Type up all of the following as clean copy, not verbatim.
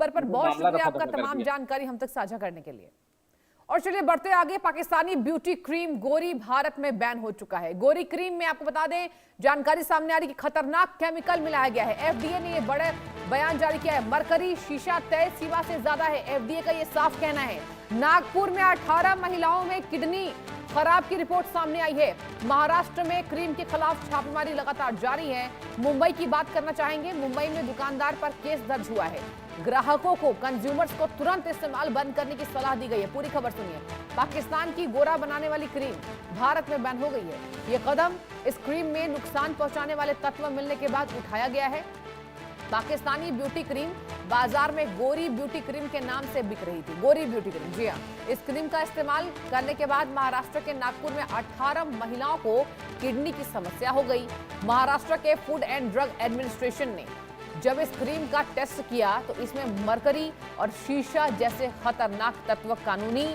पर बहुत शुक्रिया आपका तमाम जानकारी हम तक साझा करने के लिए। और चलिए बढ़ते आगे, पाकिस्तानी ब्यूटी क्रीम गोरी भारत में बैन हो चुका है। गोरी क्रीम में आपको बता दें, जानकारी सामने आ रही कि खतरनाक केमिकल मिलाया गया है। एफडीए ने ये बड़े बयान जारी किया है। मरकरी शीशा तय सीमा से ज्यादा है, एफडीए का ये साफ कहना है। नागपुर में 18 महिलाओं में किडनी खराब की रिपोर्ट सामने आई है। महाराष्ट्र में क्रीम के खिलाफ छापेमारी लगातार जारी है। मुंबई की बात करना चाहेंगे। मुंबई में दुकानदार पर केस दर्ज हुआ है। ग्राहकों को, कंज्यूमर्स को तुरंत इस्तेमाल बंद करने की सलाह दी गई है। पूरी खबर सुनिए। पाकिस्तान की गोरा बनाने वाली क्रीम भारत में बैन हो गई है। ये कदम इस क्रीम में नुकसान पहुंचाने वाले तत्व मिलने के बाद उठाया गया है। पाकिस्तानी ब्यूटी क्रीम बाजार में गोरी ब्यूटी क्रीम के नाम से बिक रही थी। गोरी ब्यूटी क्रीम, जी हाँ। इस क्रीम का इस्तेमाल करने के बाद महाराष्ट्र के नागपुर में 18 महिलाओं को किडनी की समस्या हो गई। महाराष्ट्र के फूड एंड ड्रग एडमिनिस्ट्रेशन ने जब इस क्रीम का टेस्ट किया तो इसमें मरकरी और शीशा जैसे खतरनाक तत्व कानूनी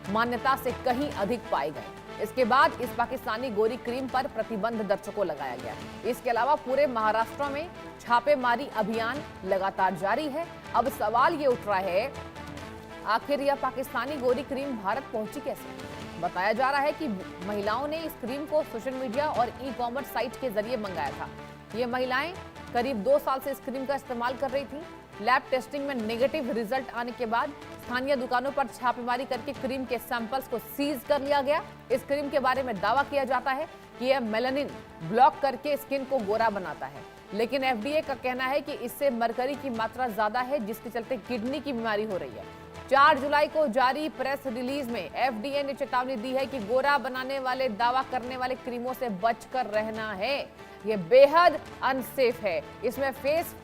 मान्यता से कहीं अधिक पाए गए। इसके बाद इस पाकिस्तानी गोरी क्रीम पर प्रतिबंध दर्शकों लगाया गया। इसके अलावा पूरे महाराष्ट्र में छापेमारी अभियान लगातार जारी है। अब सवाल ये उठ रहा है, आखिर यह पाकिस्तानी गोरी क्रीम भारत पहुंची कैसे? बताया जा रहा है कि महिलाओं ने इस क्रीम को सोशल मीडिया और ई कॉमर्स साइट के जरिए मंगाया था। ये महिलाएं करीब 2 साल से इस क्रीम का इस्तेमाल कर रही थी। लैब टेस्टिंग में नेगेटिव रिजल्ट आने के बाद स्थानीय दुकानों पर छापेमारी करके क्रीम के सैंपल्स को सीज कर लिया गया। इस क्रीम के बारे में दावा किया जाता है कि यह मेलानिन ब्लॉक करके स्किन को गोरा बनाता है, लेकिन एफडीए का कहना है कि इससे मरकरी की मात्रा ज्यादा है, जिसके चलते किडनी की बीमारी हो रही है। 4 जुलाई को जारी प्रेस रिलीज में एफडीए ने चेतावनी दी है कि गोरा बनाने वाले दावा करने वाले क्रीमों से बचकर रहना है। ये बेहद अनसेफ है। इसमें face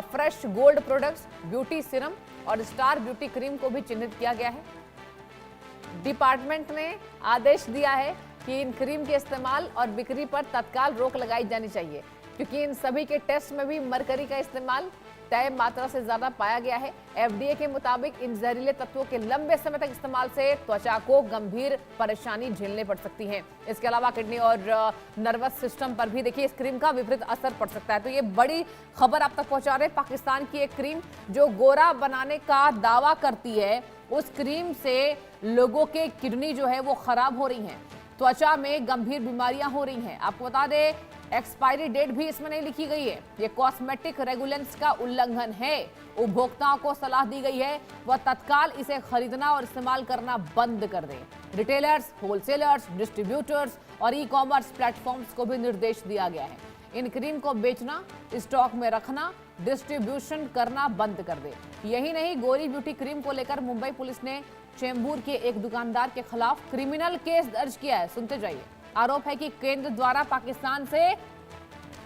fresh gold products, beauty serum और स्टार ब्यूटी क्रीम को भी चिन्हित किया गया है। डिपार्टमेंट ने आदेश दिया है कि इन क्रीम के इस्तेमाल और बिक्री पर तत्काल रोक लगाई जानी चाहिए, क्योंकि इन सभी के टेस्ट में भी मरकरी का इस्तेमाल तय मात्रा से ज्यादा पाया गया है। एफडीए के मुताबिक इन जहरीले तत्वों के लंबे समय तक इस्तेमाल से त्वचा को गंभीर परेशानी झेलने पड़ सकती है। इसके अलावा किडनी और नर्वस सिस्टम पर भी देखिए इस क्रीम का विपरीत असर पड़ सकता है। तो ये बड़ी खबर आप तक पहुंचा रहे हैं। पाकिस्तान की एक क्रीम जो गोरा बनाने का दावा करती है, उस क्रीम से लोगों के किडनी जो है वो खराब हो रही है, त्वचा में गंभीर बीमारियां हो रही हैं। आपको बता दें, एक्सपायरी डेट भी इसमें नहीं लिखी गई है। ये कॉस्मेटिक रेगुलेशंस का उल्लंघन है। उपभोक्ताओं को सलाह दी गई है वह तत्काल इसे खरीदना और इस्तेमाल करना बंद कर दें। रिटेलर्स, होलसेलर्स, डिस्ट्रीब्यूटर्स और ई कॉमर्स प्लेटफॉर्म्स को भी निर्देश दिया गया है। इन क्रीम को बेचना, स्टॉक में रखना, डिस्ट्रीब्यूशन करना बंद कर दे। यही नहीं, गोरी ब्यूटी क्रीम को लेकर मुंबई पुलिस ने चेंबूर के एक दुकानदार के खिलाफ क्रिमिनल केस दर्ज किया है। सुनते जाइए। आरोप है कि केंद्र द्वारा पाकिस्तान से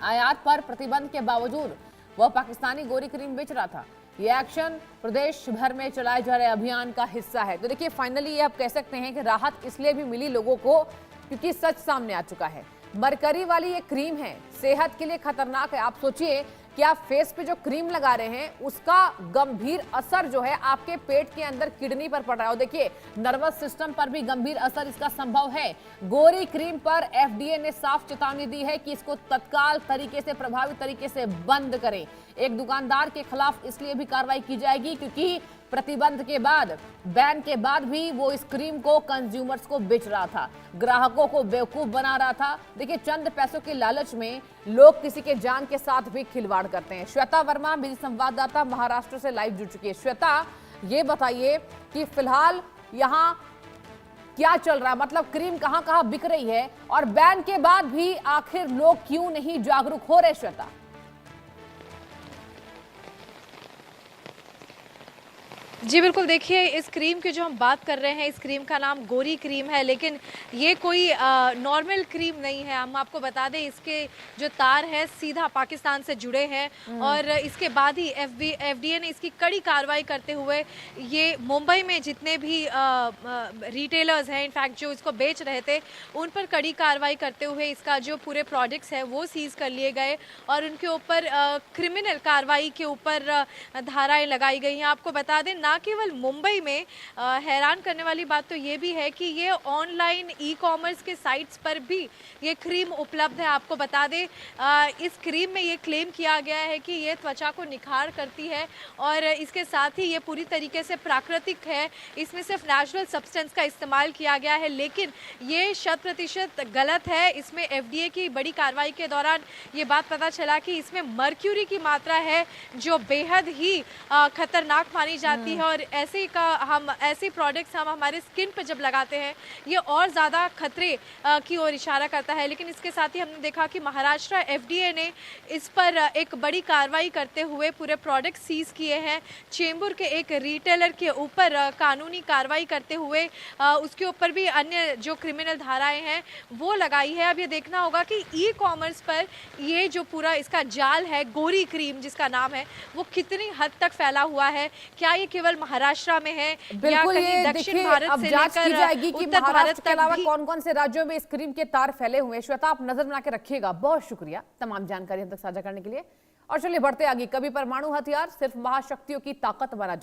आयात पर प्रतिबंध के बावजूद वह पाकिस्तानी गोरी क्रीम बेच रहा था। यह एक्शन प्रदेश भर में चलाए जा रहे अभियान का हिस्सा है। तो देखिए, फाइनली ये आप कह सकते हैं कि राहत इसलिए भी मिली लोगों को क्योंकि सच सामने आ चुका है। मरकरी वाली ये क्रीम है, सेहत के लिए खतरनाक है। आप सोचिए कि आप फेस पे जो क्रीम लगा रहे हैं उसका गंभीर असर जो है आपके पेट के अंदर किडनी पर पड़ रहा है, और देखिए नर्वस सिस्टम पर भी गंभीर असर इसका संभव है। गोरी क्रीम पर एफडीए ने साफ चेतावनी दी है कि इसको तत्काल तरीके से, प्रभावी तरीके से बंद करें। एक दुकानदार के खिलाफ इसलिए भी कार्रवाई की जाएगी क्योंकि प्रतिबंध के बाद, बैन के बाद भी वो इस क्रीम को कंज्यूमर्स को बेच रहा था, ग्राहकों को बेवकूफ बना रहा था। देखिए, चंद पैसों के लालच में लोग किसी के जान के साथ भी खिलवाड़ करते हैं। श्वेता वर्मा मेरी संवाददाता महाराष्ट्र से लाइव जुड़ चुकी है। श्वेता, ये बताइए कि फिलहाल यहाँ क्या चल रहा है, मतलब क्रीम कहाँ कहाँ बिक रही है और बैन के बाद भी आखिर लोग क्यों नहीं जागरूक हो रहे? श्वेता। जी बिल्कुल, देखिए इस क्रीम की जो हम बात कर रहे हैं, इस क्रीम का नाम गोरी क्रीम है, लेकिन ये कोई नॉर्मल क्रीम नहीं है। हम आपको बता दें, इसके जो तार है सीधा पाकिस्तान से जुड़े हैं और इसके बाद ही एफडीए ने इसकी कड़ी कार्रवाई करते हुए ये मुंबई में जितने भी रिटेलर्स हैं, इनफैक्ट जो इसको बेच रहे थे, उन पर कड़ी कार्रवाई करते हुए इसका जो पूरे प्रोडक्ट्स हैं वो सीज कर लिए गए और उनके ऊपर क्रिमिनल कार्रवाई के ऊपर धाराएं लगाई गई हैं। आपको बता दें, ना केवल मुंबई में, हैरान करने वाली बात तो ये भी है कि ये ऑनलाइन ई कॉमर्स के साइट्स पर भी ये क्रीम उपलब्ध है। आपको बता दें, इस क्रीम में ये क्लेम किया गया है कि ये त्वचा को निखार करती है और इसके साथ ही ये पूरी तरीके से प्राकृतिक है, इसमें सिर्फ नेचुरल सब्सटेंस का इस्तेमाल किया गया है। लेकिन ये 100% गलत है। इसमें FDA की बड़ी कार्रवाई के दौरान ये बात पता चला कि इसमें मर्क्यूरी की मात्रा है जो बेहद ही खतरनाक मानी जाती है, और ऐसे प्रोडक्ट्स हम हमारे स्किन पे जब लगाते हैं ये और ज़्यादा खतरे की ओर इशारा करता है। लेकिन इसके साथ ही हमने देखा कि महाराष्ट्र FDA ने इस पर एक बड़ी कार्रवाई करते हुए पूरे प्रोडक्ट सीज किए हैं। चेंबूर के एक रिटेलर के ऊपर कानूनी कार्रवाई करते हुए उसके ऊपर भी अन्य जो क्रिमिनल धाराएं हैं वो लगाई है। अब ये देखना होगा कि ई कॉमर्स पर ये जो पूरा इसका जाल है, गोरी क्रीम जिसका नाम है, वो कितनी हद तक फैला हुआ है। क्या ये केवल महाराष्ट्र में है या कहीं दक्षिण भारत से लेकर उत्तर भारत के अलावा तक कौन कौन से राज्यों में इस क्रीम के तार फैले हुए हैं? श्वेता, आप नजर बना के रखिएगा। बहुत शुक्रिया तमाम जानकारी हम तक साझा करने के लिए। और चलिए बढ़ते आगे। कभी परमाणु हथियार सिर्फ महाशक्तियों की ताकत बना